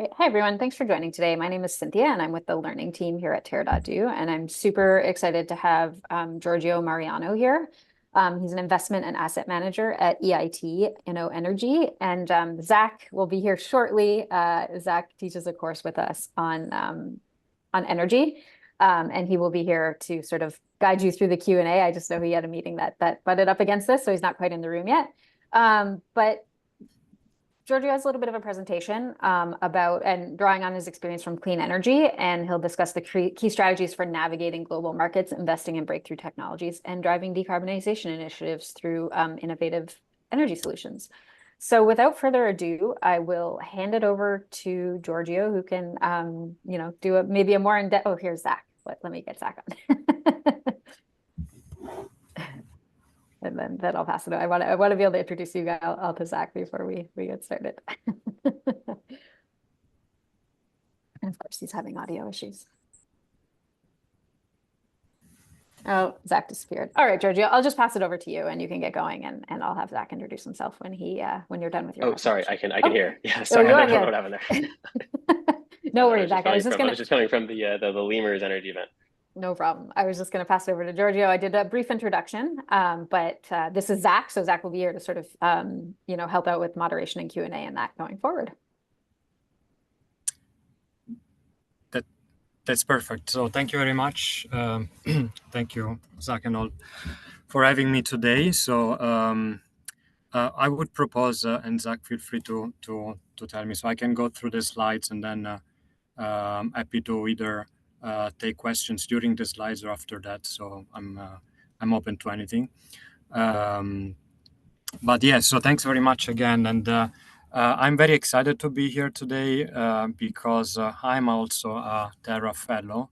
right. Hi, everyone. Thanks for joining today. My name is Cynthia, and I'm with the learning team here at Terra.do. And I'm super excited to have Giorgio Mariano here. He's an investment and asset manager at EIT InnoEnergy. And Zach will be here shortly. Zach teaches a course with us on energy. And he will be here to sort of guide you through the Q&A. I just know he had a meeting that butted up against this, so he's not quite in the room yet. But Giorgio has a little bit of a presentation about and drawing on his experience from clean energy, and he'll discuss the key strategies for navigating global markets, investing in breakthrough technologies, and driving decarbonization initiatives through innovative energy solutions. So without further ado, I will hand it over to Giorgio, who can, do maybe a more in-depth. Oh, here's Zach. Let me get Zach on. And then I'll pass it on. I want to be able to introduce you guys all to Zach before we get started. And of course, he's having audio issues. Oh, Zach disappeared. All right, Giorgio, I'll just pass it over to you, and you can get going, and I'll have Zach introduce himself when you're done with your. Oh, sorry, I can hear. Yeah, sorry, I don't know what happened there. No worries, Zach. I was just coming from the Lemurs energy event. No problem. I was just going to pass it over to Giorgio. I did a brief introduction, but this is Zach. So Zach will be here to sort of, help out with moderation and Q&A and that going forward. That's perfect. So thank you very much. Thank you, Zach and all, for having me today. So I would propose, and Zach, feel free to tell me, so I can go through the slides, and then happy to either take questions during the slides or after that. So I'm open to anything. But yeah, so thanks very much again, and I'm very excited to be here today because I'm also a Terra fellow.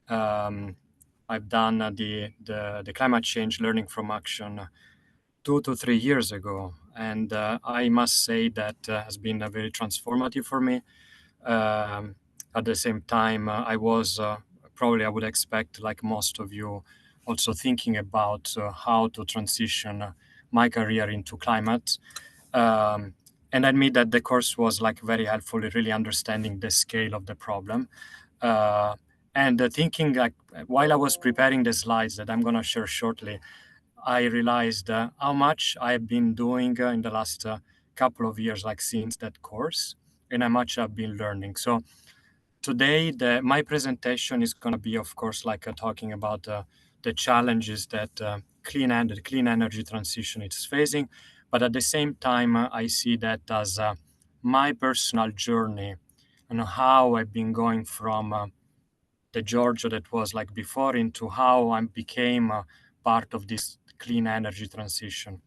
I've done the climate change learning from action 2 to 3 years ago, and I must say that has been very transformative for me. At the same time, I was probably, I would expect, like most of you, also thinking about how to transition my career into climate. And I admit that the course was very helpful in really understanding the scale of the problem. And thinking while I was preparing the slides that I'm going to share shortly, I realized how much I've been doing in the last couple of years, since that course, and how much I've been learning. So today, my presentation is going to be, of course, talking about the challenges that clean energy transition is facing. But at the same time, I see that as my personal journey and how I've been going from the Giorgio that was before into how I became part of this clean energy transition.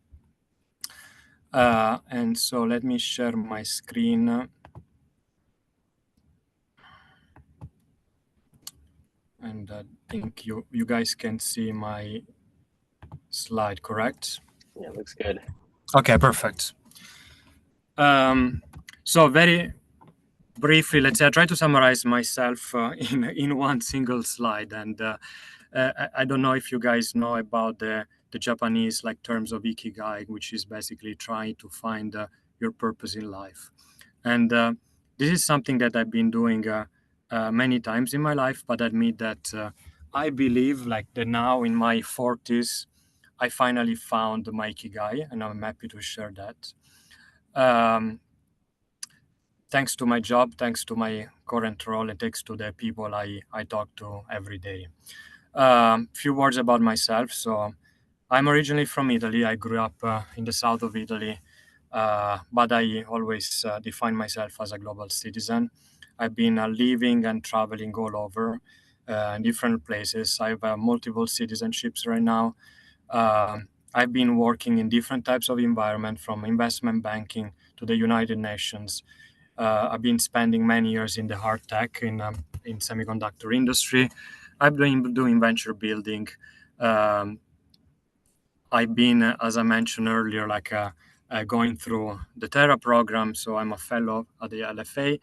And so let me share my screen. And I think you guys can see my slide, correct? Yeah, it looks good. Okay, perfect. So very briefly, let's say I try to summarize myself in one single slide. And I don't know if you guys know about the Japanese terms of ikigai, which is basically trying to find your purpose in life. And this is something that I've been doing many times in my life, but I admit that I believe that now in my 40s, I finally found my ikigai, and I'm happy to share that. Thanks to my job, thanks to my current role, and thanks to the people I talk to every day. Few words about myself. So I'm originally from Italy. I grew up in the south of Italy, but I always define myself as a global citizen. I've been living and traveling all over in different places. I have multiple citizenships right now. I've been working in different types of environment, from investment banking to the United Nations. I've been spending many years in the hard tech in semiconductor industry. I've been doing venture building. I've been, as I mentioned earlier, going through the Terra program. So I'm a fellow at the LFA.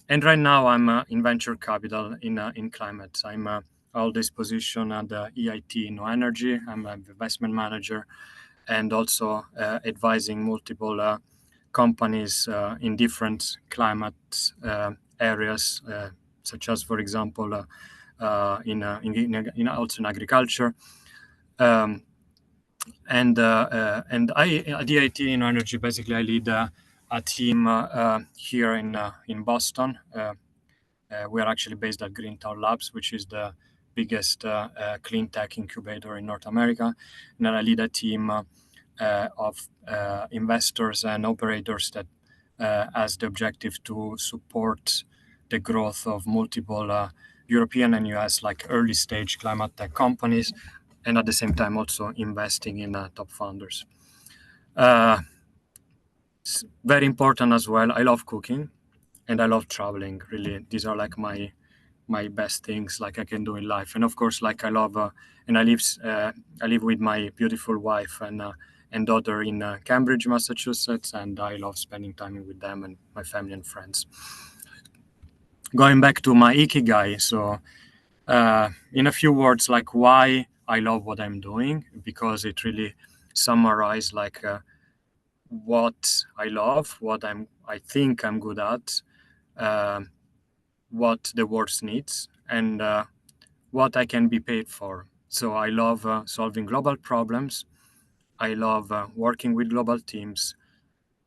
And right now I'm in venture capital in climate. I'm all this position at the EIT InnoEnergy. I'm an investment manager and also advising multiple companies in different climate areas, such as, for example, also in agriculture. And I at the EIT InnoEnergy, basically I lead a team here in Boston. We are actually based at Greentown Labs, which is the biggest clean tech incubator in North America. And I lead a team of investors and operators that has the objective to support the growth of multiple European and US like early stage climate tech companies, and at the same time also investing in top founders. It's very important as well. I love cooking and I love traveling. Really, these are like my best things like I can do in life. And of course, like I love and I live with my beautiful wife and daughter in Cambridge, Massachusetts, and I love spending time with them and my family and friends. Going back to my ikigai, so in a few words, like why I love what I'm doing, because it really summarizes like what I love, what I think I'm good at, what the world needs, and what I can be paid for. So I love solving global problems. I love working with global teams.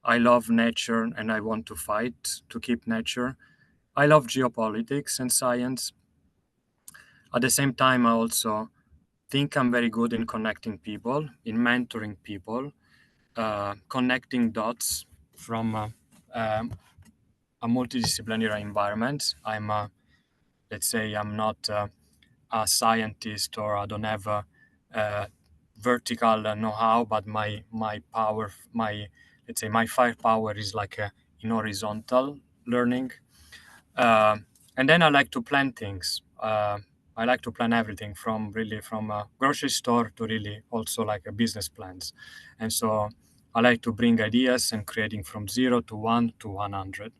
I love nature and I want to fight to keep nature. I love geopolitics and science. At the same time, I also think I'm very good in connecting people, in mentoring people, connecting dots from a multidisciplinary environment. Let's say I'm not a scientist or I don't have a vertical know-how, but my power, let's say my firepower is like in horizontal learning. And then I like to plan things. I like to plan everything from a grocery store to really also like a business plans. And so I like to bring ideas and creating from 0 to 1 to 100.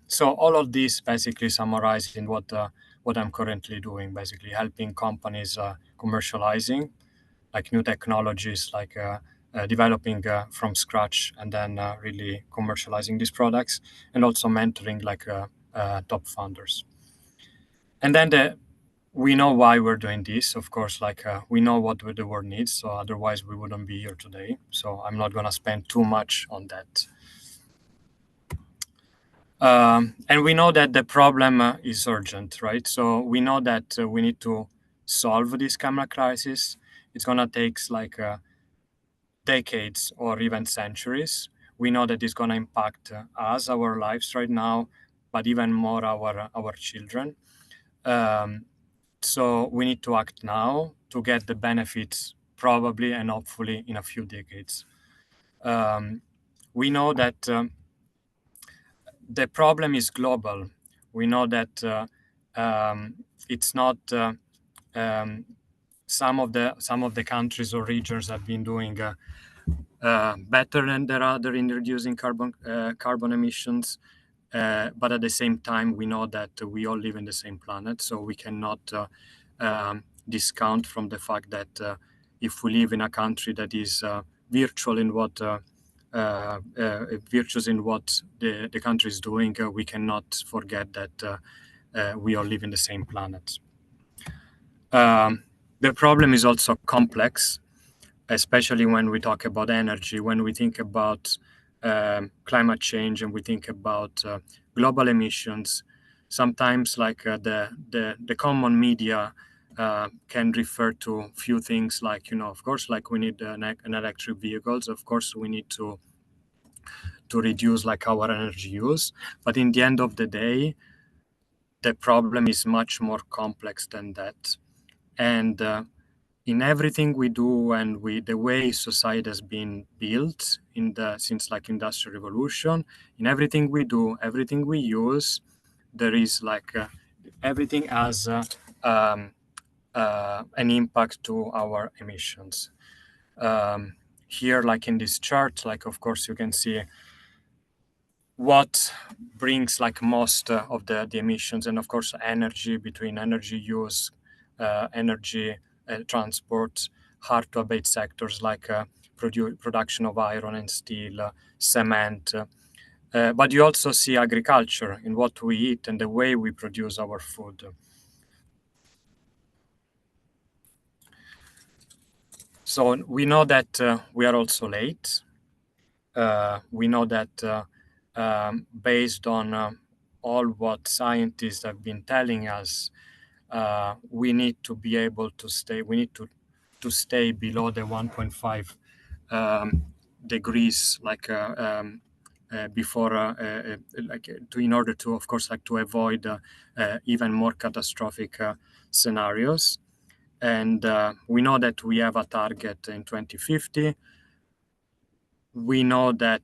So all of this basically summarized in what I'm currently doing, basically helping companies commercializing like new technologies, like developing from scratch and then really commercializing these products, and also mentoring like top founders. And then we know why we're doing this. Of course, like we know what the world needs, so otherwise we wouldn't be here today. So I'm not going to spend too much on that. And we know that the problem is urgent, right? So we know that we need to solve this climate crisis. It's going to take like decades or even centuries. We know that it's going to impact us, our lives right now, but even more our children. So we need to act now to get the benefits probably and hopefully in a few decades. We know that the problem is global. We know that it's not some of the countries or regions have been doing better than the other in reducing carbon emissions. But at the same time, we know that we all live in the same planet, so we cannot discount from the fact that if we live in a country that is virtuous in what the country is doing, we cannot forget that we all live in the same planet. The problem is also complex, especially when we talk about energy, when we think about climate change and we think about global emissions. Sometimes like the common media can refer to few things like, of course, like we need an electric vehicles. Of course, we need to reduce like our energy use. But in the end of the day, the problem is much more complex than that. And in everything we do and the way society has been built since like industrial revolution, in everything we do, everything we use, there is like everything has an impact to our emissions. Here, like in this chart, like of course you can see what brings like most of the emissions, and of course energy, between energy use, energy transport, hard-to-abate sectors like production of iron and steel, cement. But you also see agriculture in what we eat and the way we produce our food. So we know that we are also late. We know that based on all what scientists have been telling us, we need to be able to stay. We need to stay below the 1.5 degrees, like before, in order to, of course, like to avoid even more catastrophic scenarios. And we know that we have a target in 2050. We know that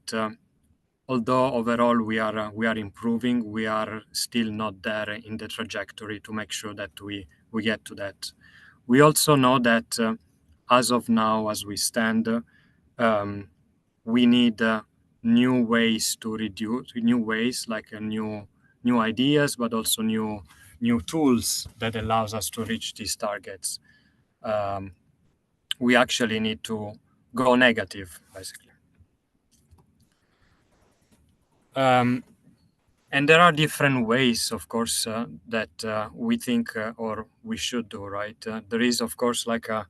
although overall we are improving, we are still not there in the trajectory to make sure that we get to that. We also know that as of now, as we stand, we need new ways to reduce, new ways like new ideas, but also new tools that allows us to reach these targets. We actually need to go negative, basically. And there are different ways, of course, that we think or we should do, right? There is, of course, like a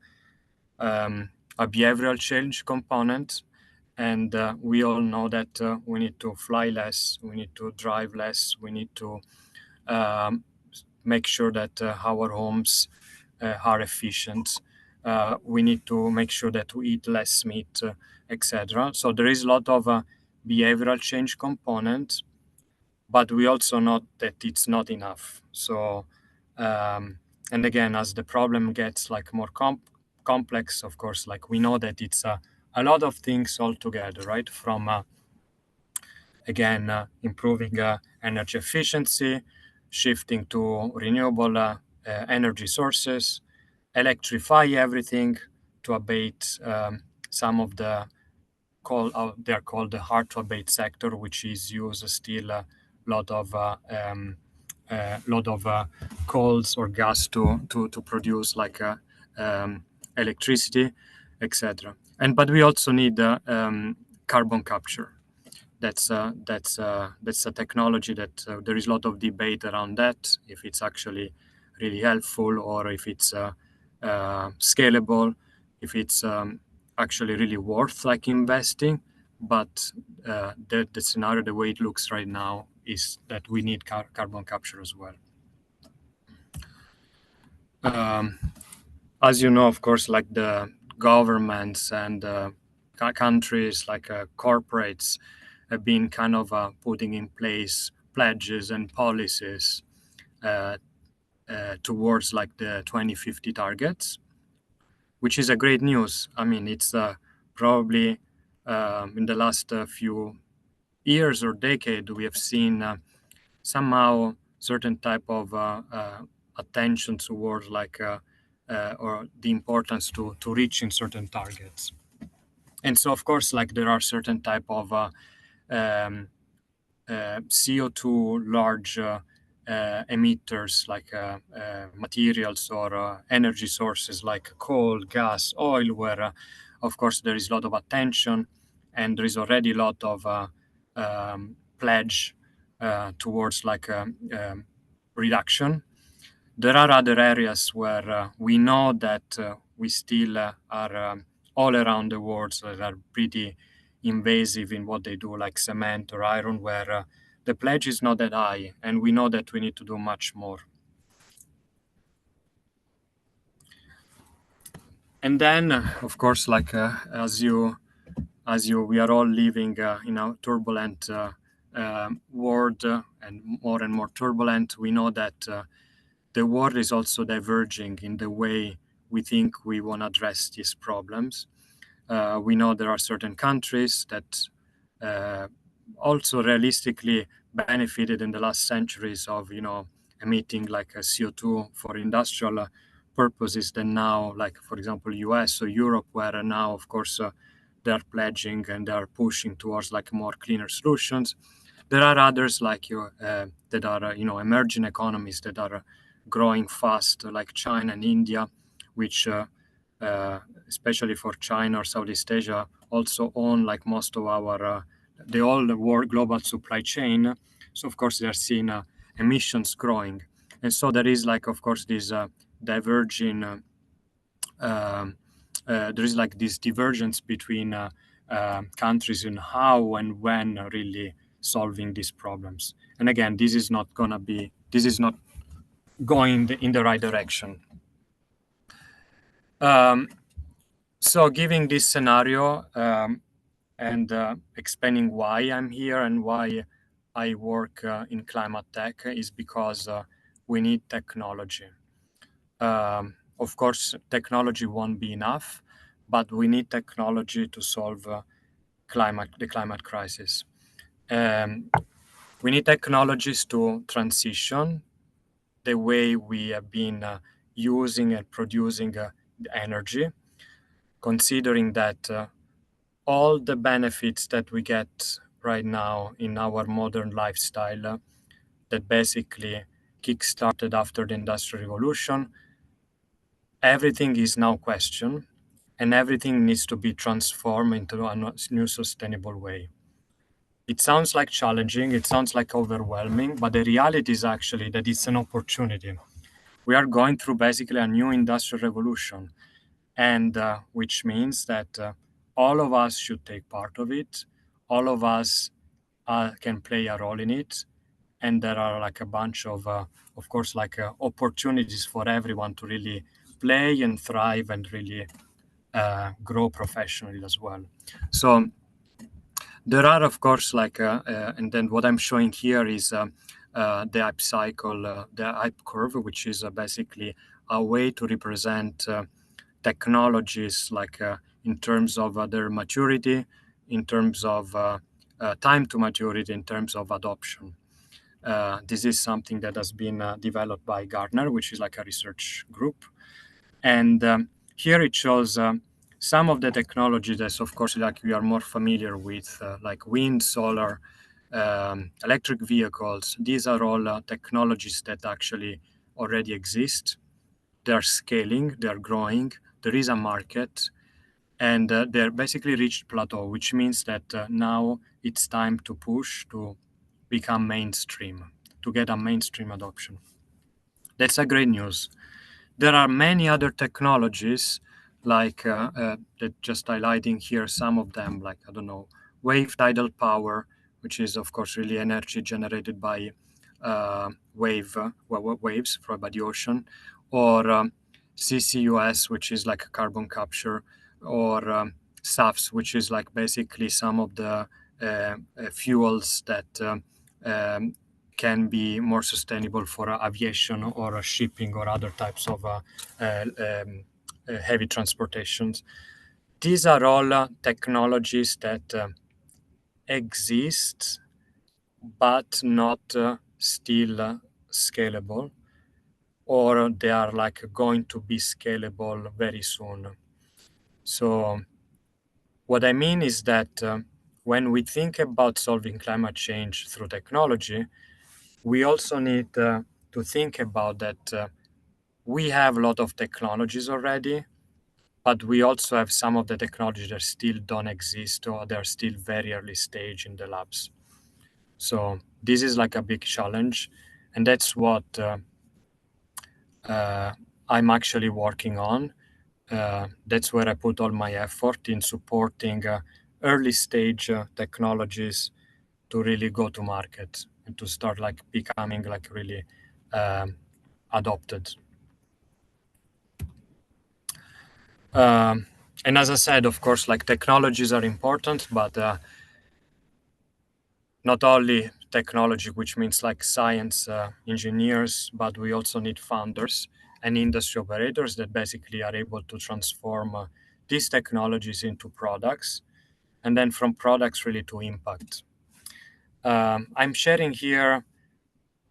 behavioral change component. And we all know that we need to fly less, we need to drive less, we need to make sure that our homes are efficient. We need to make sure that we eat less meat, etc. So there is a lot of behavioral change component, but we also know that it's not enough. So, and again, as the problem gets like more complex, of course, like we know that it's a lot of things all together, right? From again, improving energy efficiency, shifting to renewable energy sources, electrify everything to abate some of the they're called the hard to abate sector, which is used still a lot of coals or gas to produce like electricity, etc. But we also need carbon capture. That's a technology that there is a lot of debate around that, if it's actually really helpful or if it's scalable, if it's actually really worth like investing. But the scenario, the way it looks right now, is that we need carbon capture as well. As you know, of course, like the governments and countries, like corporates, have been kind of putting in place pledges and policies towards like the 2050 targets, which is a great news. I mean, it's probably in the last few years or decade, we have seen somehow certain type of attention towards like or the importance to reaching certain targets. And so, of course, like there are certain type of CO2 large emitters like materials or energy sources like coal, gas, oil, where of course there is a lot of attention and there is already a lot of pledge towards like reduction. There are other areas where we know that we still are all around the world that are pretty invasive in what they do, like cement or iron, where the pledge is not that high, and we know that we need to do much more. And then, of course, like as you, we are all living in a turbulent world and more turbulent. We know that the world is also diverging in the way we think we want to address these problems. We know there are certain countries that also realistically benefited in the last centuries of, emitting like a CO2 for industrial purposes than now, like, for example, US or Europe, where now, of course, they're pledging and they're pushing towards like more cleaner solutions. There are others like that are, emerging economies that are growing fast, like China and India, which especially for China or Southeast Asia, also own like most of our the whole world global supply chain. So of course they are seeing emissions growing, and so there is like of course this diverging. There is like this divergence between countries in how and when really solving these problems. And again, this is not going in the right direction. So giving this scenario and explaining why I'm here and why I work in climate tech is because we need technology. Of course, technology won't be enough, but we need technology to solve the climate crisis. We need technologies to transition the way we have been using and producing the energy, considering that all the benefits that we get right now in our modern lifestyle that basically kick-started after the Industrial Revolution, everything is now questioned and everything needs to be transformed into a new sustainable way. It sounds like challenging, it sounds like overwhelming, but the reality is actually that it's an opportunity. We are going through basically a new industrial revolution, and which means that all of us should take part of it. All of us can play a role in it, and there are like a bunch of course, like opportunities for everyone to really play and thrive and really grow professionally as well. So there are, of course, like, and then what I'm showing here is the hype cycle, the hype curve, which is basically a way to represent technologies like in terms of their maturity, in terms of time to maturity, in terms of adoption. This is something that has been developed by Gartner, which is like a research group. And here it shows some of the technology that's, of course, like we are more familiar with, like wind, solar, electric vehicles. These are all technologies that actually already exist. They're scaling, they're growing, there is a market, and they're basically reached plateau, which means that now it's time to push to become mainstream, to get a mainstream adoption. That's a great news. There are many other technologies, like that just highlighting here some of them, like, I don't know, wave tidal power, which is, of course, really energy generated by waves by the ocean, or CCUS, which is like carbon capture, or SAFs, which is like basically some of the fuels that can be more sustainable for aviation or shipping or other types of heavy transportations. These are all technologies that exist, but not still scalable, or they are like going to be scalable very soon. So what I mean is that when we think about solving climate change through technology, we also need to think about that we have a lot of technologies already, but we also have some of the technologies that still don't exist or they're still very early stage in the labs. So this is like a big challenge, and that's what I'm actually working on. That's where I put all my effort in supporting early stage technologies to really go to market and to start like becoming like really adopted. And as I said, of course, like technologies are important, but not only technology, which means like science engineers, but we also need founders and industry operators that basically are able to transform these technologies into products, and then from products really to impact. I'm sharing here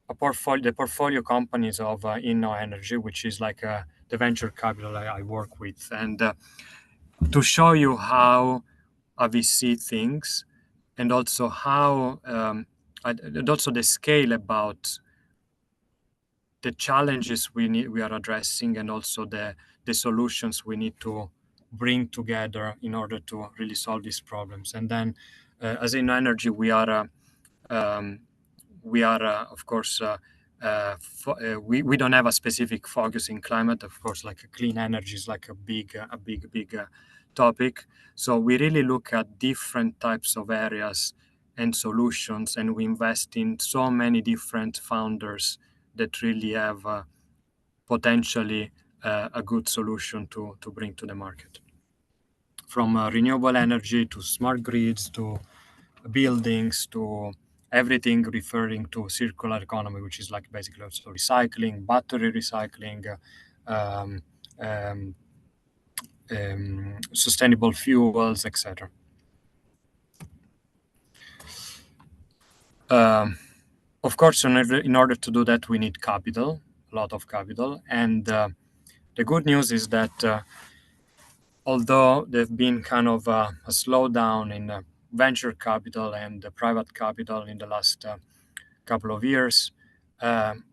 the portfolio companies of InnoEnergy, which is like the venture capital I work with, and to show you how we see things, and also how and also the scale about the challenges we are addressing, and also the the solutions we need to bring together in order to really solve these problems. And then as InnoEnergy, we are of course we don't have a specific focus in climate. Of course, like clean energy is like a big topic. So we really look at different types of areas and solutions, and we invest in so many different founders that really have potentially a good solution to bring to the market. From renewable energy to smart grids to buildings to everything referring to circular economy, which is like basically also recycling, battery recycling, sustainable fuels, etc. Of course, in order to do that, we need capital, a lot of capital. And the good news is that although there's been kind of a slowdown in venture capital and private capital in the last couple of years,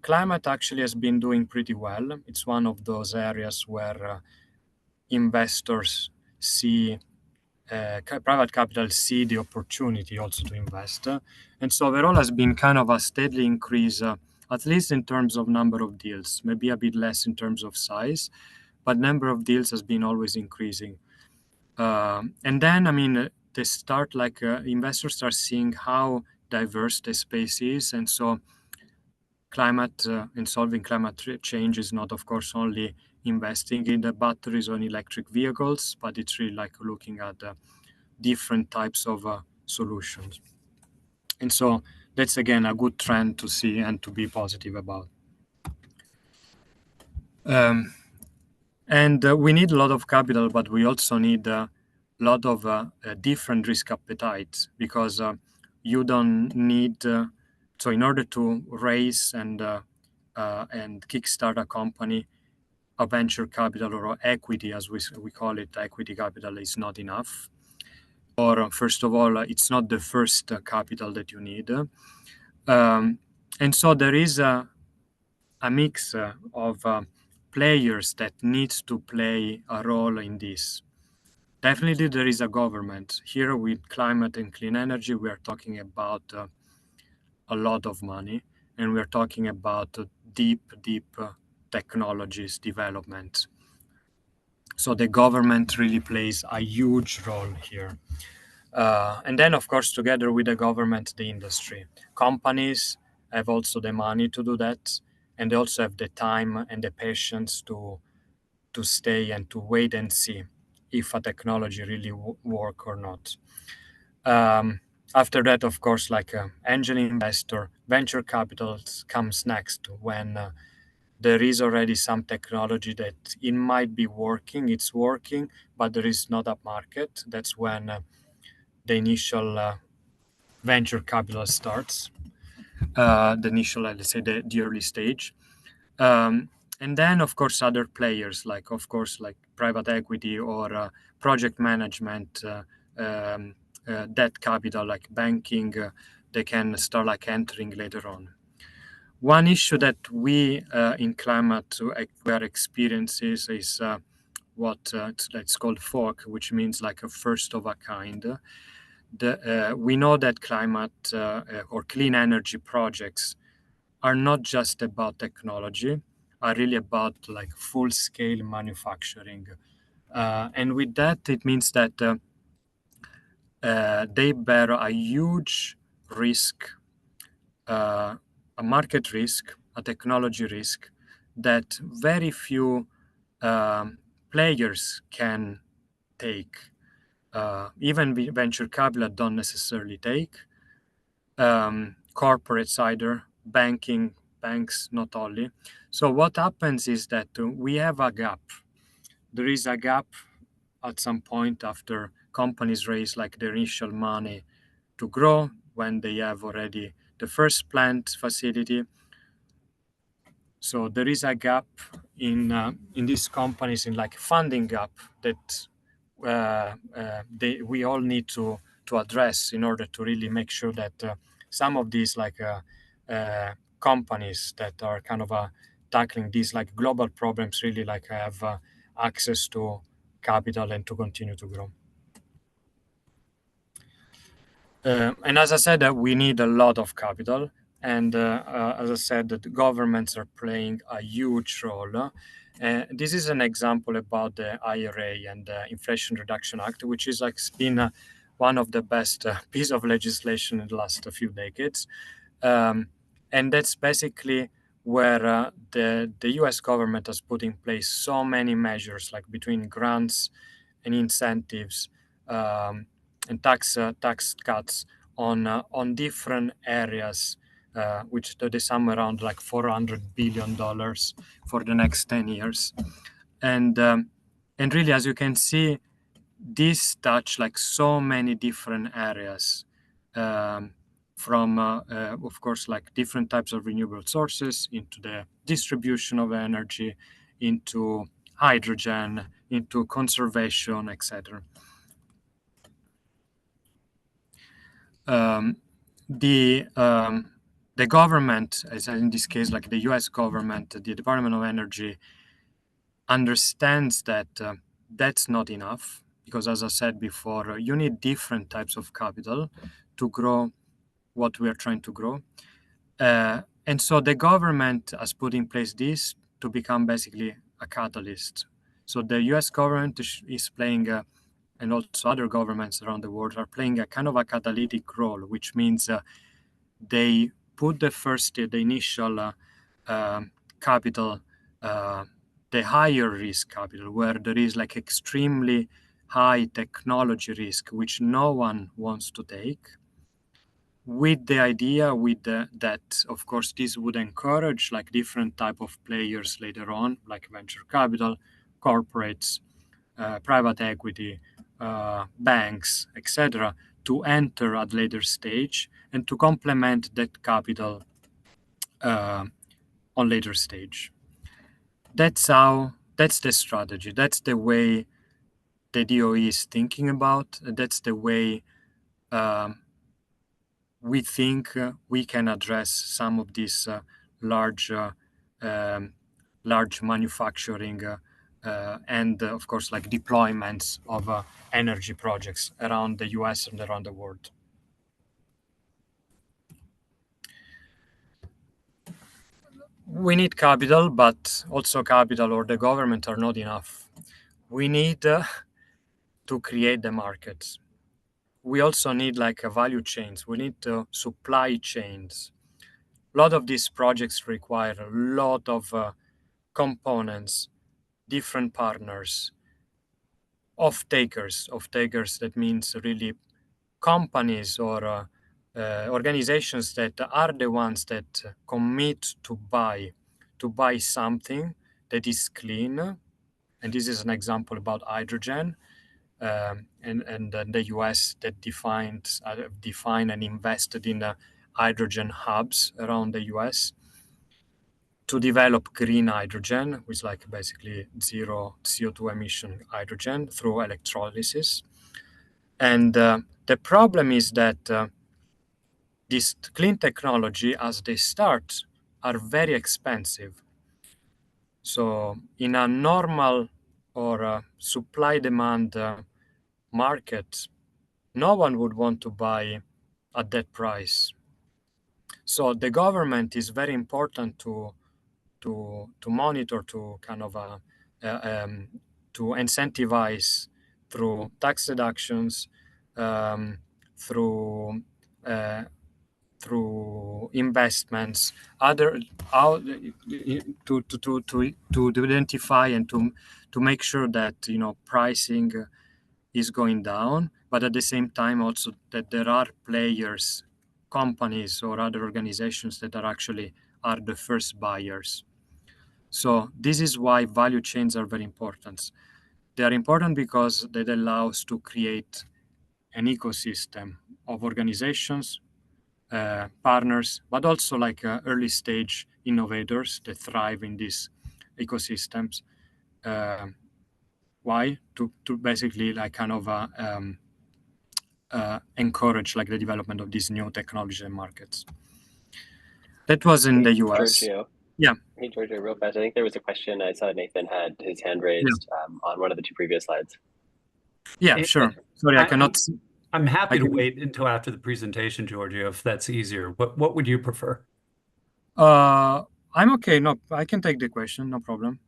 climate actually has been doing pretty well. It's one of those areas where investors see private capital see the opportunity also to invest. And so overall has been kind of a steady increase, at least in terms of number of deals, maybe a bit less in terms of size, but number of deals has been always increasing. And then, I mean, they start like investors start seeing how diverse the space is. And so climate and solving climate change is not, of course, only investing in the batteries or in electric vehicles, but it's really like looking at different types of solutions. And so that's, again, a good trend to see and to be positive about. And we need a lot of capital, but we also need a lot of different risk appetites, because you don't need, so in order to raise and kickstart a company, a venture capital or equity, as we call it, equity capital is not enough. Or first of all, it's not the first capital that you need. And so there is a mix of players that needs to play a role in this. Definitely there is a government. Here with climate and clean energy, we are talking about a lot of money, and we're talking about deep technologies development. So the government really plays a huge role here. And then, of course, together with the government, the industry. Companies have also the money to do that, and they also have the time and the patience to stay and to wait and see if a technology really work or not. After that, of course, like angel investor, venture capital comes next when there is already some technology that it might be working, it's working, but there is not a market. That's when the initial venture capital starts, the initial, let's say, the early stage. And then, of course, other players, like, of course, like private equity or project management, debt capital, like banking, they can start like entering later on. One issue that we in climate are experiences is what it's called FOC, which means like a first of a kind. We know that climate or clean energy projects are not just about technology, are really about like full-scale manufacturing. And with that, it means that they bear a huge risk, a market risk, a technology risk that very few players can take. Even venture capital don't necessarily take. Corporates either, banks not only. So what happens is that we have a gap. There is a gap at some point after companies raise like their initial money to grow, when they have already the first plant facility. So there is a gap in these companies, in like funding gap that we all need to address in order to really make sure that some of these like companies that are kind of tackling these like global problems really like have access to capital and to continue to grow. And as I said, we need a lot of capital. And as I said, the governments are playing a huge role. This is an example about the IRA and the Inflation Reduction Act, which is like been one of the best piece of legislation in the last few decades. And that's basically where the US government has put in place so many measures, like between grants and incentives, and tax cuts on different areas, which they sum around like $400 billion for the next 10 years. And really, as you can see, this touch like so many different areas, from of course like different types of renewable sources into the distribution of energy, into hydrogen, into conservation, etc. The government, as in this case, like the U.S. government, the Department of Energy, understands that that's not enough, because as I said before, you need different types of capital to grow what we are trying to grow. And so the government has put in place this to become basically a catalyst. So the US government is playing, and also other governments around the world are playing a kind of a catalytic role, which means they put the initial capital, the higher risk capital, where there is like extremely high technology risk, which no one wants to take, with the idea that of course this would encourage like different type of players later on, like venture capital, corporates, private equity, banks, etc., to enter at later stage and to complement that capital on later stage. That's the strategy. That's the way the DOE is thinking about. That's the way we think we can address some of these large manufacturing and of course like deployments of energy projects around the US and around the world. We need capital, but also capital or the government are not enough. We need to create the markets. We also need like value chains. We need supply chains. A lot of these projects require a lot of components, different partners, off-takers. Off-takers, that means really companies or organizations that are the ones that commit to buy something that is clean. And this is an example about hydrogen. And the US that defined and invested in hydrogen hubs around the US to develop green hydrogen, which is like basically zero CO2 emission hydrogen through electrolysis. And the problem is that this clean technology, as they start, are very expensive. So in a normal or supply-demand market, no one would want to buy at that price. So the government is very important to monitor, to kind of to incentivize through tax deductions, through investments, to identify and to make sure that pricing is going down, but at the same time also that there are players, companies or other organizations that are the first buyers. So this is why value chains are very important. They are important because they allow us to create an ecosystem of organizations, partners, but also like early stage innovators that thrive in these ecosystems. Why? To basically like kind of encourage like the development of these new technology and markets. That was in the US. Giorgio, Yeah. Hey, Giorgio, real fast. I think there was a question. I saw Nathan had his hand raised on one of the two previous slides. Yeah, sure. Sorry, I cannot. I'm happy to wait until after the presentation, Giorgio, if that's easier. What would you prefer? I'm okay. No, I can take the question. No problem.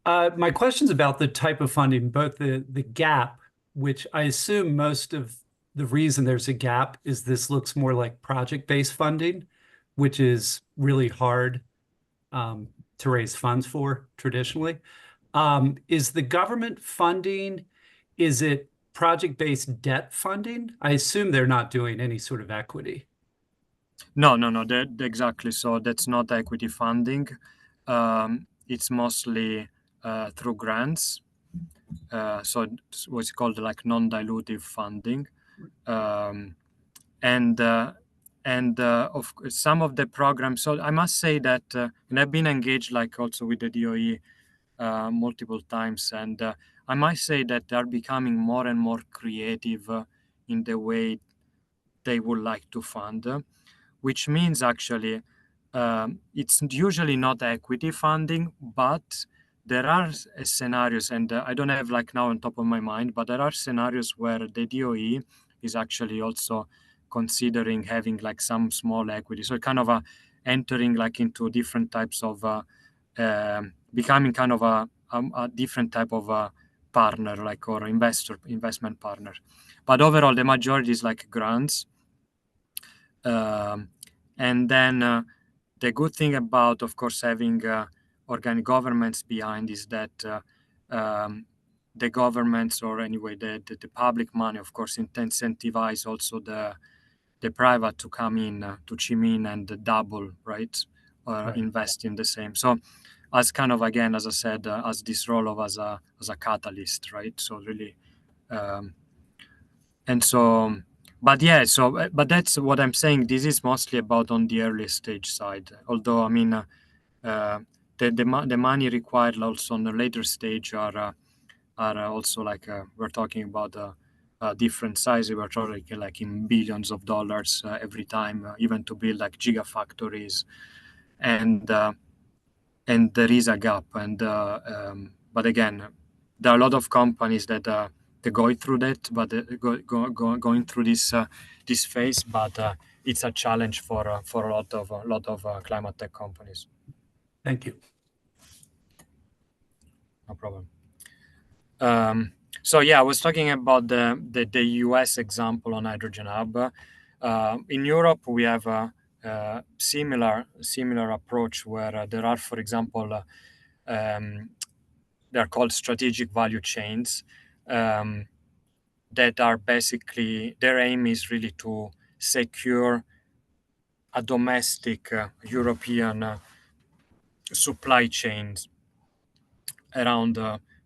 My question's about the type of funding, both the gap, which I assume most of the reason there's a gap is this looks more like project-based funding, which is really hard to raise funds for traditionally. Is the government funding, is it project-based debt funding? I assume they're not doing any sort of equity. No, exactly. So that's not equity funding. It's mostly through grants. So it's what's called like non-dilutive funding. And of some of the programs. So I must say that, and I've been engaged like also with the DOE multiple times, and I might say that they're becoming more and more creative in the way they would like to fund, which means actually it's usually not equity funding, but there are scenarios, and I don't have like now on top of my mind, but there are scenarios where the DOE is actually also considering having like some small equity. So kind of entering like into different types of becoming kind of a different type of partner, like or investment partner. But overall, the majority is like grants. And then the good thing about, of course, having organic governments behind is that the governments, or anyway the public money, of course, incentivize also the private to come in, to chime in and double, right? Right. Invest in the same. So as kind of, again, as I said, as this role of as a catalyst, right? So really, and so, but yeah, so but that's what I'm saying. This is mostly about on the early stage side. Although I mean, the money required also on the later stage are also like we're talking about different sizes. We're talking like in billions of dollars every time, even to build like gigafactories, and there is a gap. And but again, there are a lot of companies that they're going through that, but going through this phase. But it's a challenge for a lot of climate tech companies. Thank you. No problem. So yeah, I was talking about the US example on Hydrogen Hub. In Europe, we have a similar approach where there are, for example, they're called strategic value chains that are basically, their aim is really to secure a domestic European supply chains around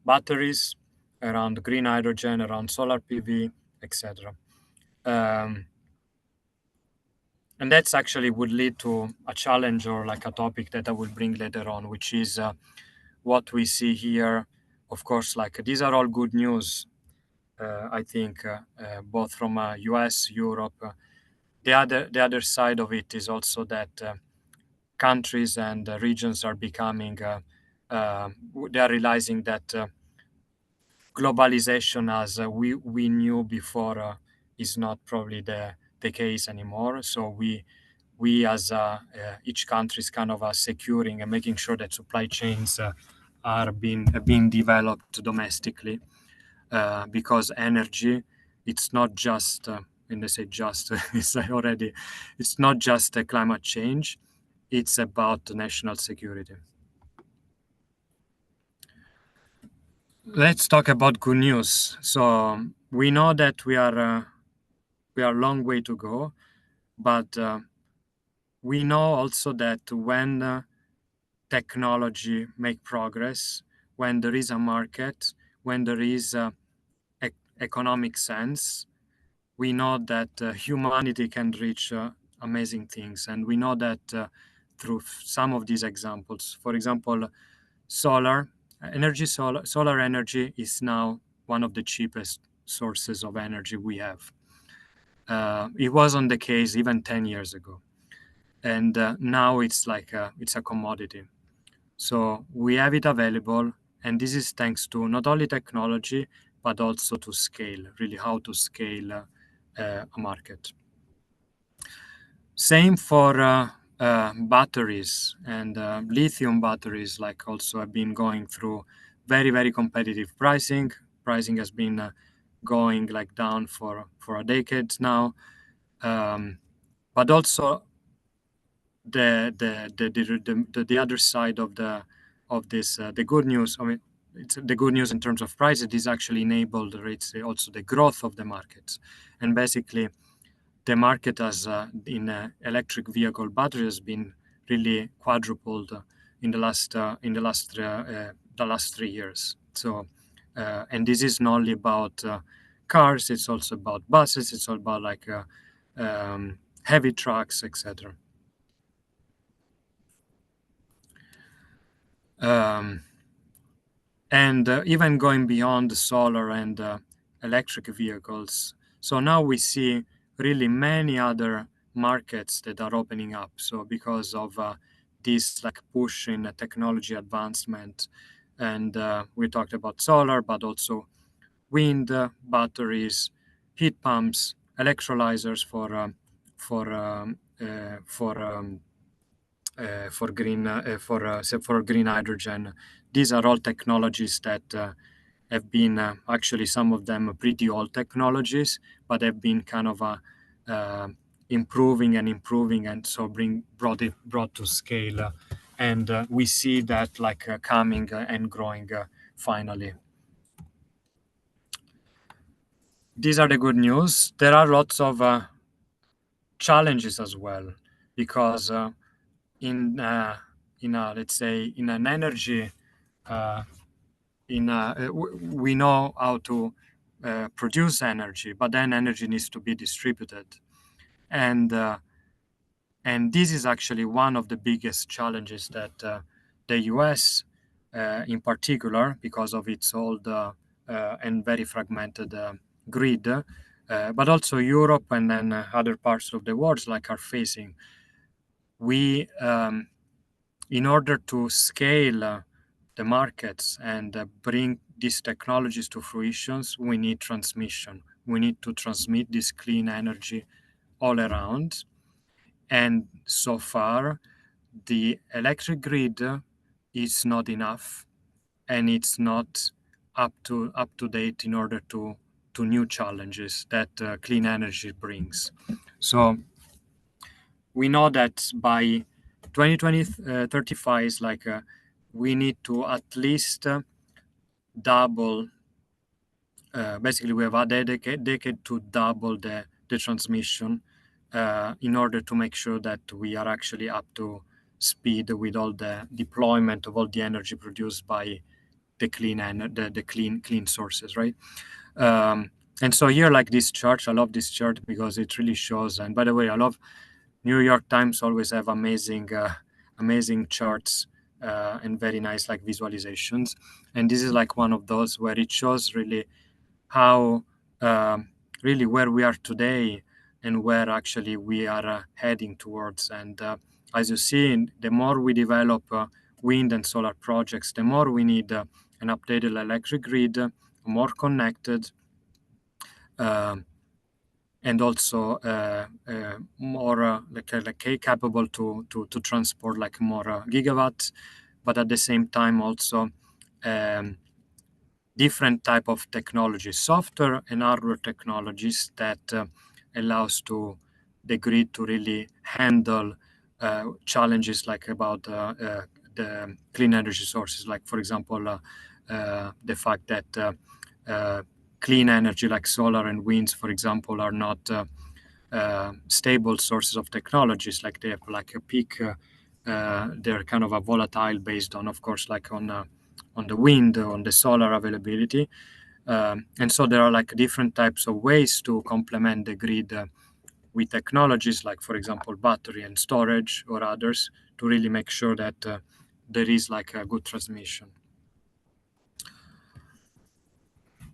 batteries, around green hydrogen, around solar PV, etc. And that's actually would lead to a challenge, or like a topic that I will bring later on, which is what we see here. Of course, like these are all good news, I think, both from US, Europe. The other side of it is also that countries and regions are becoming, they are realizing that globalization as we knew before is not probably the case anymore. So we as each country is kind of securing and making sure that supply chains are being developed domestically, because energy, it's not just when they say just it's not just a climate change, it's about national security. Let's talk about good news. So we know that we are a long way to go, but we know also that when technology make progress, when there is a market, when there is economic sense, we know that humanity can reach amazing things. And we know that through some of these examples. For example, solar energy is now one of the cheapest sources of energy we have. It wasn't the case even 10 years ago. and now it's like it's a commodity. So we have it available, and this is thanks to not only technology but also to scale, really how to scale a market. Same for batteries, and lithium batteries like also have been going through very, very competitive pricing. Pricing has been going like down for a decade now, but also the other side of this the good news. I mean, it's the good news in terms of price. It is actually enabled rates also the growth of the markets, and basically the market has in electric vehicle battery has been really quadrupled in the last 3 years. So and this is not only about cars, it's also about buses, it's all about like heavy trucks, etc. And even going beyond the solar and electric vehicles. So now we see really many other markets that are opening up. So because of this like push in technology advancement, and we talked about solar, but also wind, batteries, heat pumps, electrolyzers for green hydrogen. These are all technologies that have been actually some of them pretty old technologies, but have been kind of improving, and so brought to scale, and we see that like coming and growing finally. These are the good news. There are lots of challenges as well, because in let's say in an energy we know how to produce energy, but then energy needs to be distributed, and this is actually one of the biggest challenges that the US in particular, because of its old and very fragmented grid, but also Europe and then other parts of the world like are facing. We in order to scale the markets and bring these technologies to fruition, we need transmission. We need to transmit this clean energy all around. And so far, the electric grid is not enough, and it's not up to date in order to new challenges that clean energy brings. So we know that by 2035 is like we need to at least double. Basically, we have a decade to double the transmission in order to make sure that we are actually up to speed with all the deployment of all the energy produced by the clean sources, right? And so here, like this chart, I love this chart because it really shows. And by the way, I love New York Times always have amazing charts and very nice like visualizations. And this is like one of those where it shows really how really where we are today and where actually we are heading towards. And as you see, the more we develop wind and solar projects, the more we need an updated electric grid, more connected, and also more capable to transport like more gigawatts, but at the same time also different type of technologies, software and hardware technologies that allows to the grid to really handle challenges like about the clean energy sources, like for example the fact that clean energy like solar and winds, for example, are not stable sources of technologies. Like they have like a peak, they're kind of a volatile based on, of course, like on the wind, on the solar availability. And so there are like different types of ways to complement the grid with technologies like, for example, battery and storage or others to really make sure that there is like a good transmission.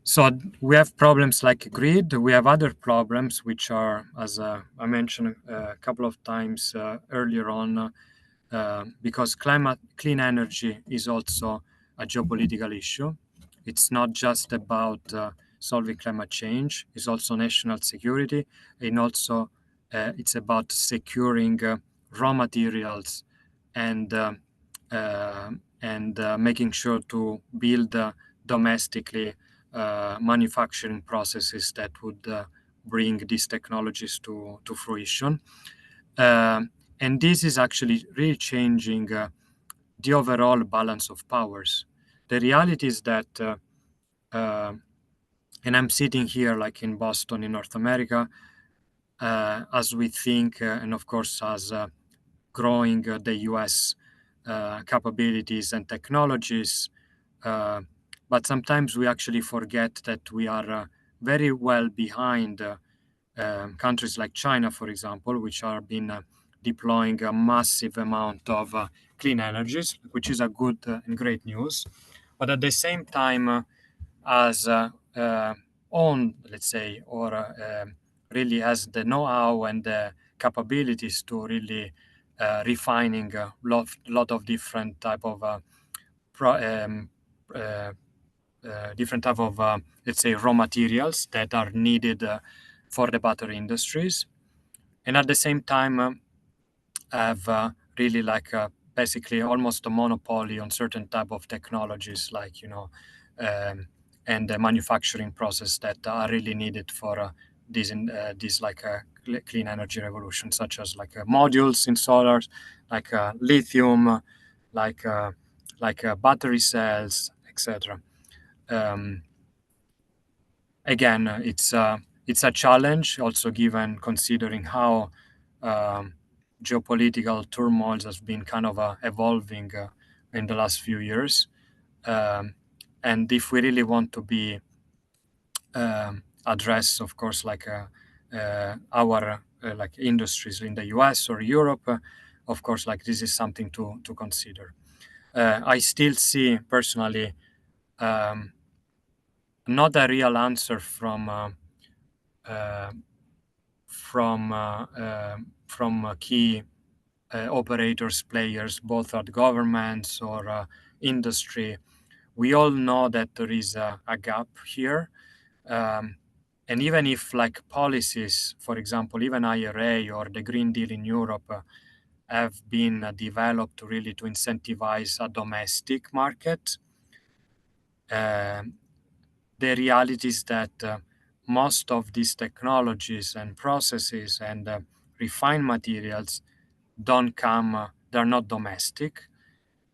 So we have problems like grid. We have other problems which are, as I mentioned a couple of times earlier on, because clean energy is also a geopolitical issue. It's not just about solving climate change. It's also national security, and also it's about securing raw materials and making sure to build domestically manufacturing processes that would bring these technologies to fruition. And this is actually really changing the overall balance of powers. The reality is that, and I'm sitting here like in Boston in North America, as we think, and of course as growing the US capabilities and technologies, but sometimes we actually forget that we are very well behind countries like China, for example, which are been deploying a massive amount of clean energies, which is a good and great news. But at the same time, as own, let's say, or really has the know-how and the capabilities to really refining a lot of different type of different type of let's say raw materials that are needed for the battery industries, and at the same time have really like basically almost a monopoly on certain type of technologies, like and the manufacturing process that are really needed for this like clean energy revolution, such as like modules in solars, like lithium, like battery cells, etc. Again, it's a challenge, also given considering how geopolitical turmoil has been kind of evolving in the last few years. And if we really want to be address, of course, like our like industries in the US or Europe, of course, like this is something to consider. I still see personally not a real answer from key operators, players, both at governments or industry. We all know that there is a gap here. And even if like policies, for example, even IRA or the Green Deal in Europe have been developed really to incentivize a domestic market, the reality is that most of these technologies and processes and refined materials don't come, they're not domestic.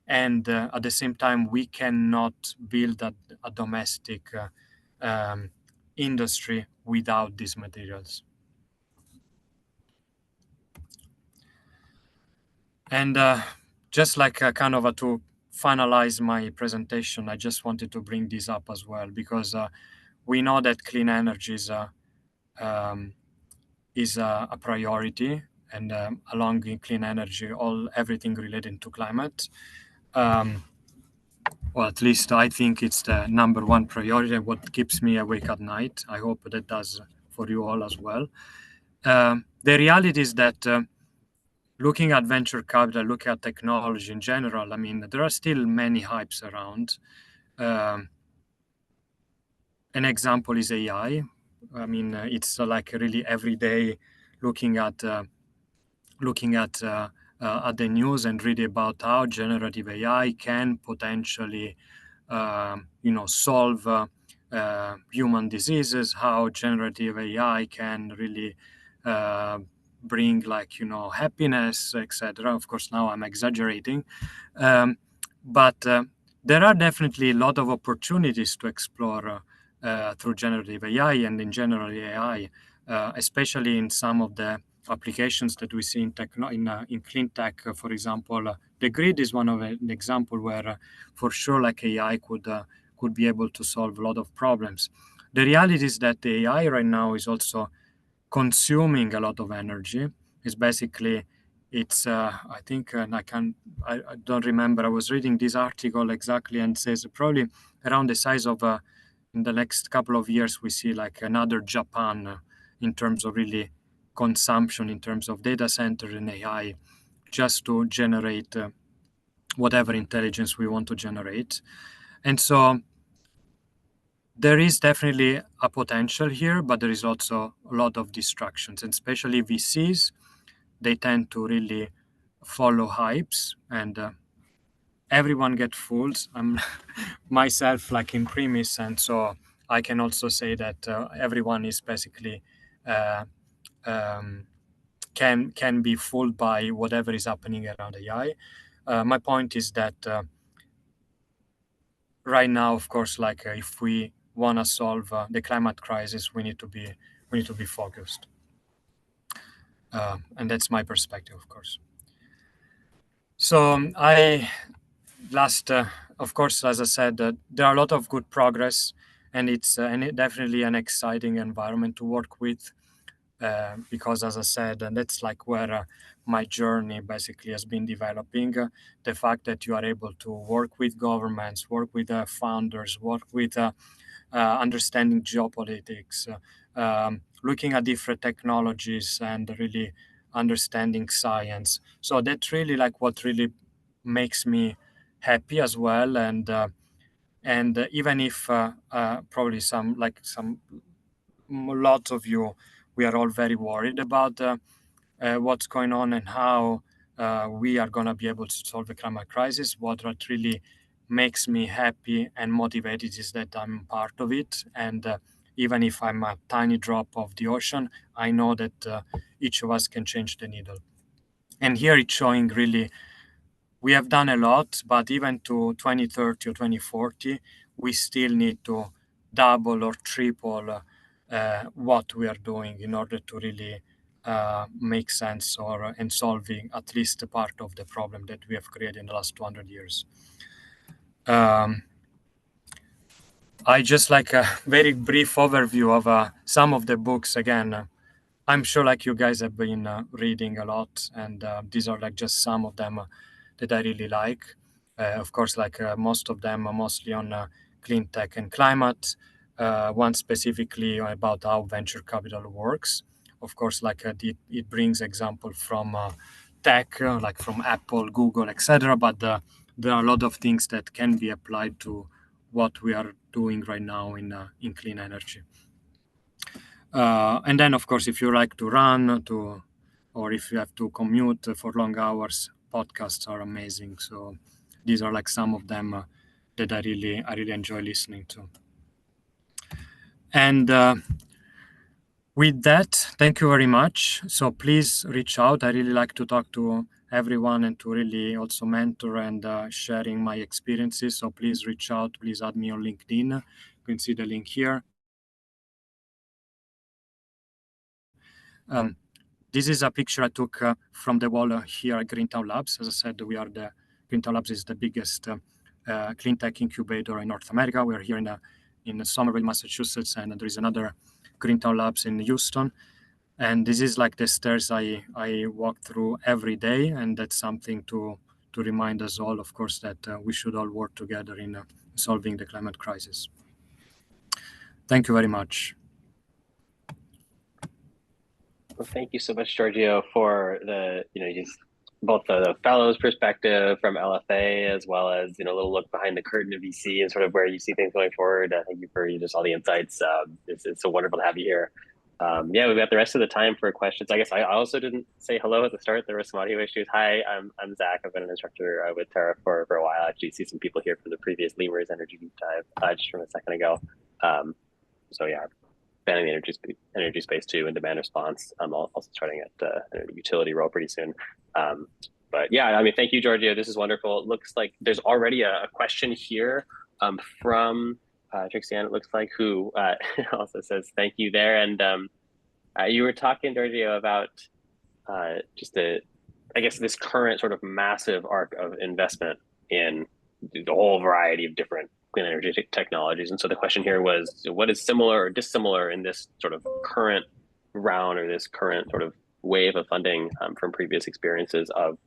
And at the same time, we cannot build a domestic industry without these materials. And just like kind of to finalize my presentation, I just wanted to bring this up as well, because we know that clean energy is a priority, and along in clean energy, everything related to climate. Well, at least I think it's the number one priority, what keeps me awake at night. I hope that does for you all as well. The reality is that looking at venture capital, looking at technology in general, I mean, there are still many hypes around. An example is AI. I mean, it's like really every day looking at the news and reading about how generative AI can potentially, solve human diseases, how generative AI can really bring happiness, etc. Of course, now I'm exaggerating, but there are definitely a lot of opportunities to explore through generative AI and in general AI, especially in some of the applications that we see in clean tech. For example, the grid is one of an example where, for sure, like AI could be able to solve a lot of problems. The reality is that the AI right now is also consuming a lot of energy. It's basically, I think, and I don't remember. I was reading this article exactly, and it says probably around the size of in the next couple of years, we see like another Japan in terms of really consumption, in terms of data center and AI, just to generate whatever intelligence we want to generate. And so there is definitely a potential here, but there is also a lot of distractions, and especially VCs, they tend to really follow hypes, and everyone gets fools. I'm myself like in premise, and so I can also say that everyone is basically uh, um, can be fooled by whatever is happening around AI. My point is that right now, of course, like if we want to solve the climate crisis, we need to be focused, and that's my perspective, of course. So of course, as I said, there are a lot of good progress, and it's definitely an exciting environment to work with. Because, as I said, and that's like where my journey basically has been developing. The fact that you are able to work with governments, work with founders, work with understanding geopolitics, looking at different technologies, and really understanding science. So that's really like what really makes me happy as well. And even if probably lots of you, we are all very worried about what's going on and how we are going to be able to solve the climate crisis. What really makes me happy and motivated is that I'm part of it. And even if I'm a tiny drop of the ocean, I know that each of us can change the needle. And here it's showing really we have done a lot, but even to 2030 or 2040, we still need to double or triple what we are doing in order to really make sense or in solving at least a part of the problem that we have created in the last 200 years. I just like a very brief overview of some of the books. Again, I'm sure like you guys have been reading a lot, and these are like just some of them that I really like. Of course, like most of them are mostly on clean tech and climate. One specifically about how venture capital works. Of course, like it brings example from tech, like from Apple, Google, etc. But there are a lot of things that can be applied to what we are doing right now in clean energy. And then, of course, if you like to run, or if you have to commute for long hours, podcasts are amazing. So these are like some of them that I really enjoy listening to. And with that, thank you very much. So please reach out. I really like to talk to everyone and to really also mentor and sharing my experiences. So please reach out. Please add me on LinkedIn. You can see the link here. This is a picture I took from the wall here at Greentown Labs. As I said, Greentown Labs is the biggest clean tech incubator in North America. We are here in Somerville, Massachusetts, and there is another Greentown Labs in Houston. And this is like the stairs I walk through every day, and that's something to remind us all, of course, that we should all work together in solving the climate crisis. Thank you very much. Well, thank you so much, Giorgio, for the just both the fellows' perspective from LFA as well as a little look behind the curtain of VC and sort of where you see things going forward. Thank you for just all the insights. It's so wonderful to have you here. Yeah, we've got the rest of the time for questions. I guess I also didn't say hello at the start. There were some audio issues. Hi, I'm Zach. I've been an instructor with Terra for a while. I actually see some people here from the previous Lemurs Energy Deep Dive just from a second ago. So yeah, spanning the energy space too, and demand response. I'm also starting at a utility role pretty soon. But yeah, I mean, thank you, Giorgio. This is wonderful. It looks like there's already a question here from Trixian, it looks like, who also says thank you there. And you were talking, Giorgio, about just I guess this current sort of massive arc of investment in the whole variety of different clean energy technologies. And so the question here was, what is similar or dissimilar in this sort of current round or this current sort of wave of funding from previous experiences of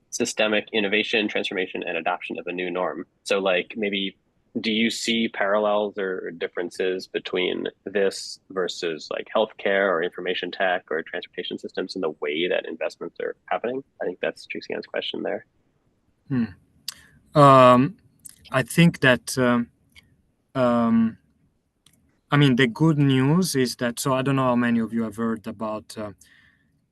systemic innovation, transformation, and adoption of a new norm? So like maybe do you see parallels or differences between this versus like healthcare or information tech or transportation systems in the way that investments are happening? I think that's Trixian's question there. I think that I mean, the good news is that, so I don't know how many of you have heard about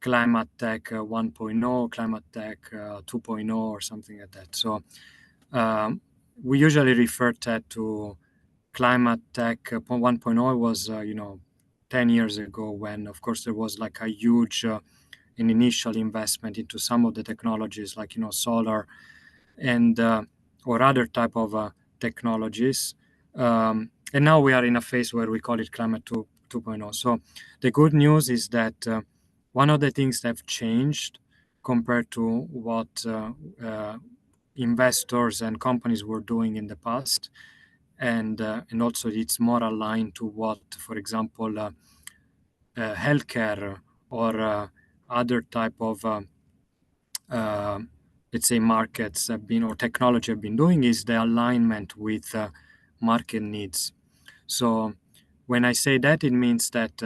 climate tech 1.0, climate tech 2.0 or something like that. So we usually refer that to climate tech 1.0 was, 10 years ago when, of course, there was like a huge an initial investment into some of the technologies like, solar and or other type of technologies. And now we are in a phase where we call it climate 2.0. So the good news is that one of the things that have changed compared to what investors and companies were doing in the past, and also it's more aligned to what, for example, healthcare or other type of let's say markets have been or technology have been doing is the alignment with market needs. So when I say that, it means that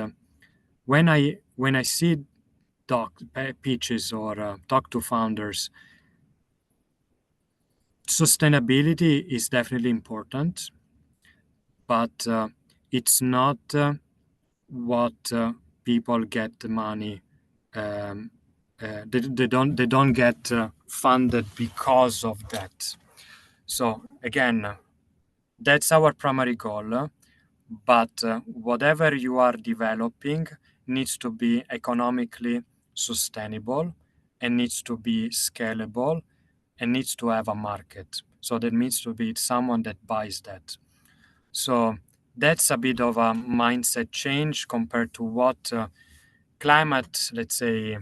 when I see pitches or talk to founders, sustainability is definitely important, but it's not what people get the money. They don't get funded because of that. So again, that's our primary goal. But whatever you are developing needs to be economically sustainable and needs to be scalable and needs to have a market. So there needs to be someone that buys that. So that's a bit of a mindset change compared to what climate, let's say,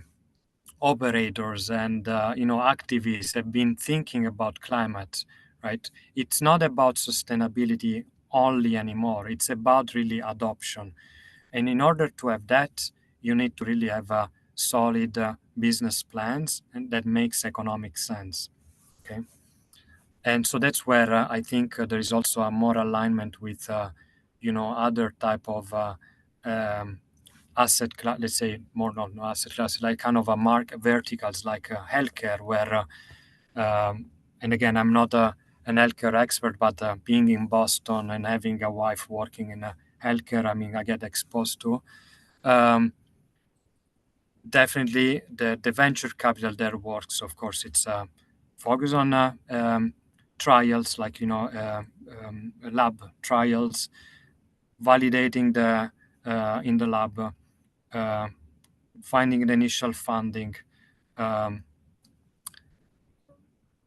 operators and activists have been thinking about climate, right? It's not about sustainability only anymore. It's about really adoption. And in order to have that, you need to really have a solid business plans and that makes economic sense. Okay. And so that's where I think there is also a more alignment with, other type of asset class, let's say more not asset class, like kind of a market verticals like healthcare, where, and again, I'm not an healthcare expert, but being in Boston and having a wife working in healthcare, I mean, I get exposed to. Definitely the venture capital there works. Of course, it's focus on trials like lab trials, validating the in the lab, finding the initial funding,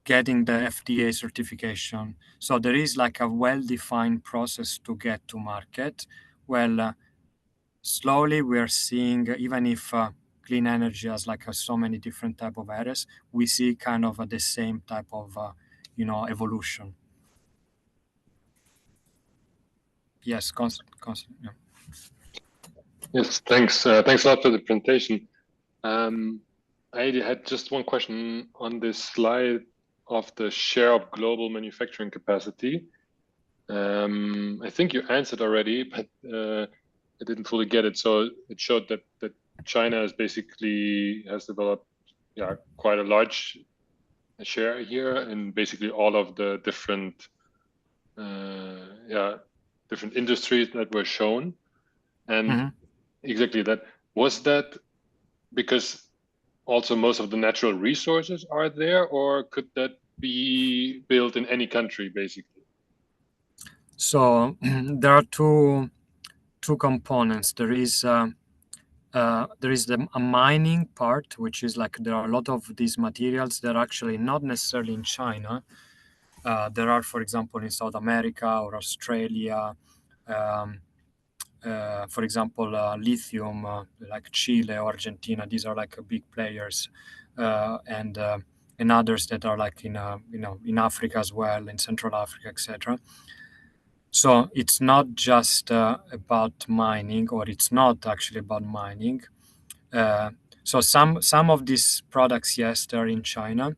getting the FDA certification. So there is like a well-defined process to get to market. Well, slowly we are seeing, even if clean energy has like so many different type of areas, we see kind of the same type of evolution. Yes, constant. Yeah. Yes, thanks. Thanks a lot for the presentation. I had just one question on this slide of the share of global manufacturing capacity. I think you answered already, but I didn't fully get it. So it showed that China is basically has developed quite a large share here in basically all of the different different industries that were shown. And exactly that, was that because also most of the natural resources are there, or could that be built in any country basically? So there are two components. There is a mining part, which is like there are a lot of these materials that are actually not necessarily in China. There are, for example, in South America or Australia, for example, lithium, like Chile or Argentina. These are like big players, and others that are like in in Africa as well, in Central Africa, etc. So it's not just about mining, or it's not actually about mining. So some of these products, yes, they're in China.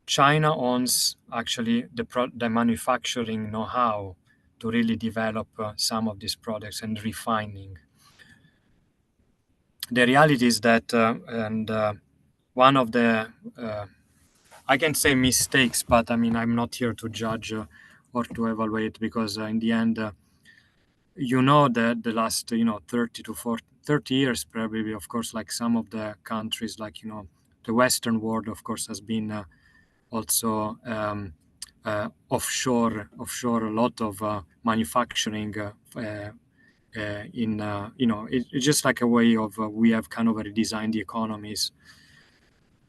China owns actually the manufacturing know-how to really develop some of these products and refining. The reality is that, one of the, I can say mistakes, but I mean, I'm not here to judge or to evaluate, because in the end, the last, 30 years, probably, of course, like some of the countries, like, the Western world, of course, has been also offshore a lot of manufacturing it's just like a way of we have kind of redesigned the economies,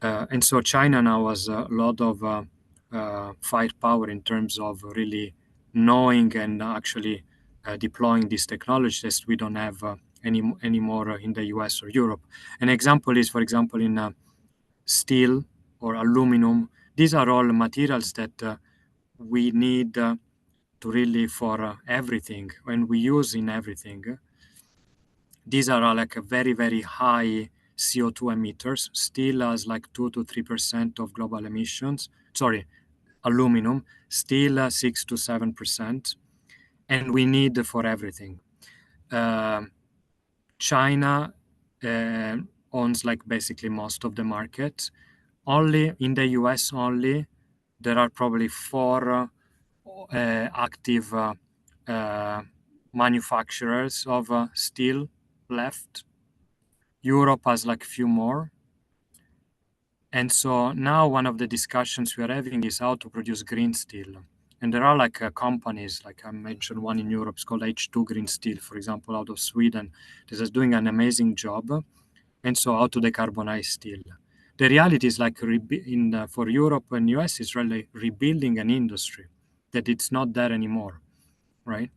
and so China now has a lot of firepower in terms of really knowing and actually deploying these technologies we don't have anymore in the US or Europe. An example is, for example, in steel or aluminum. These are all materials that we need to really for everything, when we use in everything. These are like a very, very high CO2 emitters. Steel has like 2 to 3% of global emissions. Sorry, aluminum, steel 6 to 7%. And we need for everything. China owns like basically most of the market. Only in the US only, there are probably 4 active manufacturers of steel left. Europe has like a few more. And so now one of the discussions we are having is how to produce green steel. And there are like companies, like I mentioned one in Europe, it's called H2 Green Steel, for example, out of Sweden. This is doing an amazing job. And so how to decarbonize steel. The reality is like for Europe and US, it's really rebuilding an industry that it's not there anymore, right?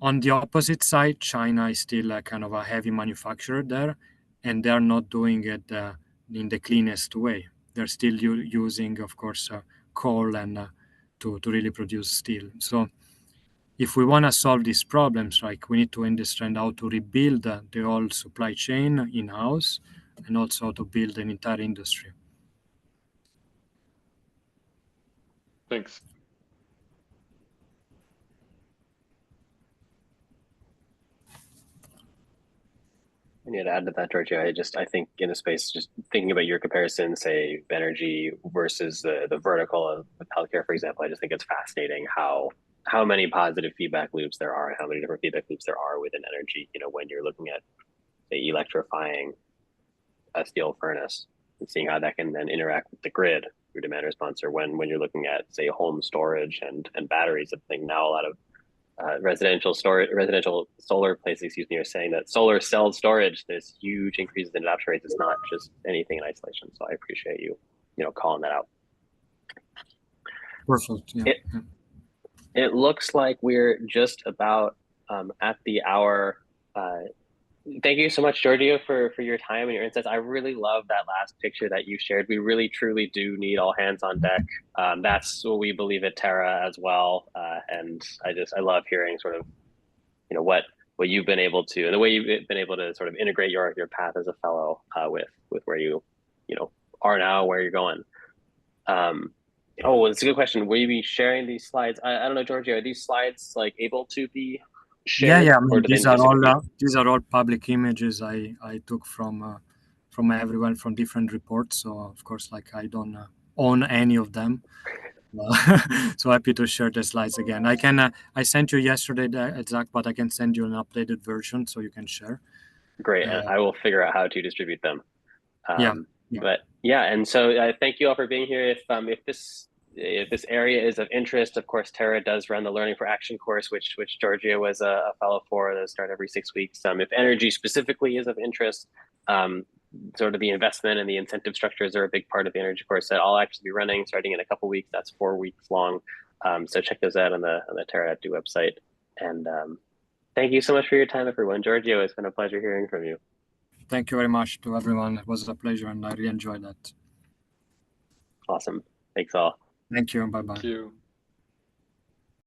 On the opposite side, China is still kind of a heavy manufacturer there, and they're not doing it in the cleanest way. They're still using, of course, coal and to really produce steel. So if we want to solve these problems, like we need to understand how to rebuild the whole supply chain in-house, and also how to build an entire industry. Thanks. I need to add to that, Giorgio. I think in a space, just thinking about your comparison, say energy versus the vertical of healthcare, for example, I just think it's fascinating how many positive feedback loops there are, and how many different feedback loops there are within energy. When you're looking at, say, electrifying a steel furnace and seeing how that can then interact with the grid through demand response, or when you're looking at, say, home storage and batteries. I think now a lot of residential solar places, are saying that solar cell storage, there's huge increases in adoption rates. It's not just anything in isolation. So I appreciate you, calling that out. Perfect. Yeah. It looks like we're just about at the hour. Thank you so much, Giorgio, for your time and your insights. I really love that last picture that you shared. We really, truly do need all hands on deck. That's what we believe at Terra as well. And I love hearing sort of, what you've been able to, and the way you've been able to sort of integrate your path as a fellow with where you are now, where you're going. It's a good question. Will you be sharing these slides? I don't know, Giorgio, are these slides like able to be shared? Yeah. I mean, these are all public images I took from everyone, from different reports. So of course, like I don't own any of them. So happy to share the slides again. I sent you yesterday, Zach, but I can send you an updated version so you can share. Great, and I will figure out how to distribute them. Yeah. But yeah, and so thank you all for being here. If this area is of interest, of course, Terra does run the Learning for Action course, which Giorgio was a fellow for. That start every 6 weeks. If energy specifically is of interest, sort of the investment and the incentive structures are a big part of the energy course that I'll actually be running starting in a couple weeks. That's 4 weeks long. So check those out on the Terra.do website. And thank you so much for your time, everyone. Giorgio, it's been a pleasure hearing from you. Thank you very much to everyone. It was a pleasure, and I really enjoyed that. Awesome. Thanks all. Thank you. Bye-bye. Thank you.